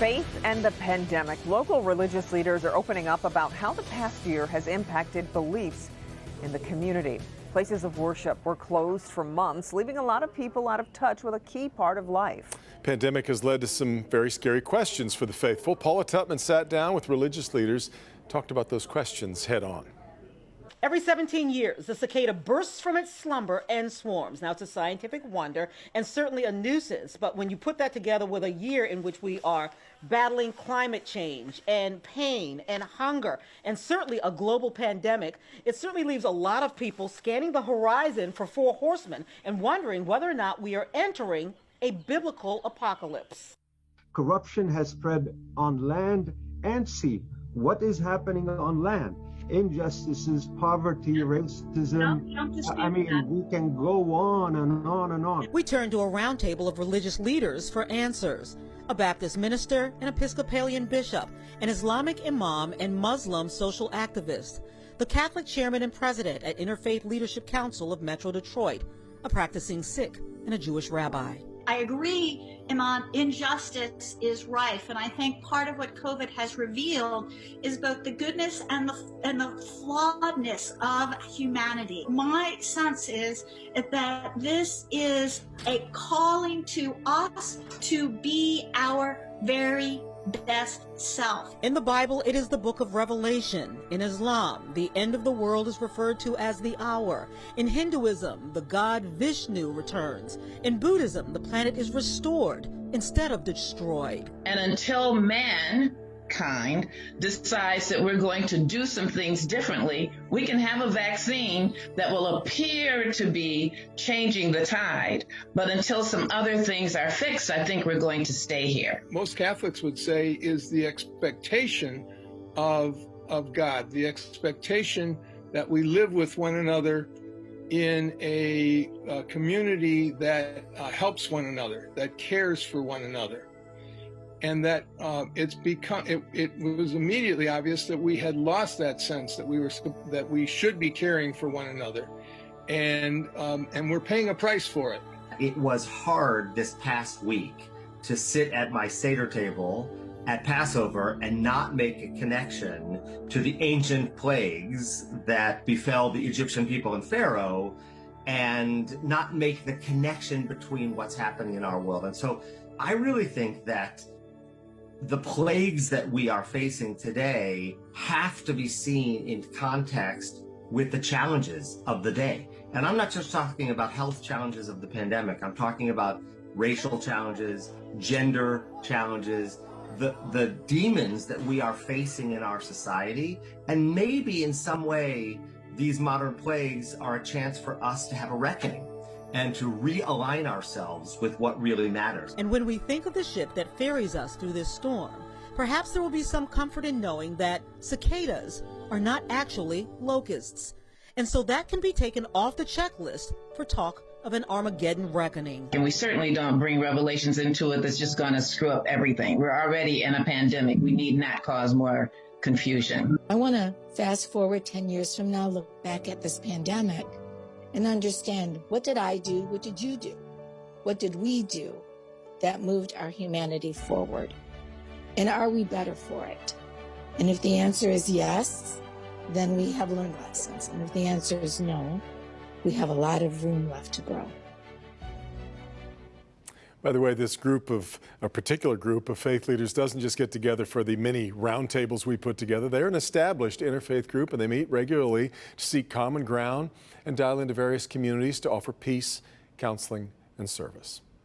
Faith and the pandemic. Local religious leaders are opening up about how the past year has impacted beliefs in the community. Places of worship were closed for months, leaving a lot of people out of touch with a key part of life. Pandemic has led to some very scary questions for the faithful. Paula Tutman sat down with religious leaders, talked about those questions head on. Every 17 years, the cicada bursts from its slumber and swarms. Now, it's a scientific wonder and certainly a nuisance, but when you put that together with a year in which we are battling climate change and pain and hunger and certainly a global pandemic, it certainly leaves a lot of people scanning the horizon for four horsemen and wondering whether or not we are entering a biblical apocalypse. Corruption has spread on land and sea. What is happening on land? Injustices, poverty, racism. I mean, we can go on and on and on. We turn to a roundtable of religious leaders for answers. A Baptist minister, an Episcopalian bishop, an Islamic imam, and Muslim social activist. The Catholic chairman and president at Interfaith Leadership Council of Metro Detroit, a practicing Sikh, and a Jewish rabbi. I agree, Imam, injustice is rife, and I think part of what COVID has revealed is both the goodness and the flawedness of humanity. My sense is that this is a calling to us to be our very best self. In the Bible, it is the book of Revelation. In Islam, the end of the world is referred to as the hour. In Hinduism, the god Vishnu returns. In Buddhism, the planet is restored instead of destroyed. And until mankind decides that we're going to do some things differently, we can have a vaccine that will appear to be changing the tide. But until some other things are fixed, I think we're going to stay here. Most Catholics would say is the expectation of God, the expectation that we live with one another in a community that helps one another, that cares for one another. And that it was immediately obvious that we had lost that sense that we should be caring for one another, and we're paying a price for it. It was hard this past week to sit at my Seder table at Passover and not make a connection to the ancient plagues that befell the Egyptian people and Pharaoh, and not make the connection between what's happening in our world. And so I really think that the plagues that we are facing today have to be seen in context with the challenges of the day. And I'm not just talking about health challenges of the pandemic. I'm talking about racial challenges, gender challenges, the demons that we are facing in our society. And maybe in some way, these modern plagues are a chance for us to have a reckoning and to realign ourselves with what really matters. And when we think of the ship that ferries us through this storm, perhaps there will be some comfort in knowing that cicadas are not actually locusts. And so that can be taken off the checklist for talk of an Armageddon reckoning. And we certainly don't bring revelations into it that's just going to screw up everything. We're already in a pandemic. We need not cause more confusion. I want to fast forward 10 years from now, look back at this pandemic and understand, what did I do? What did you do? What did we do that moved our humanity forward? And are we better for it? And if the answer is yes, then we have learned lessons. And if the answer is no, we have a lot of room left to grow. By the way, this a particular group of faith leaders doesn't just get together for the many roundtables we put together. They're an established interfaith group, and they meet regularly to seek common ground and dial into various communities to offer peace, counseling, and service.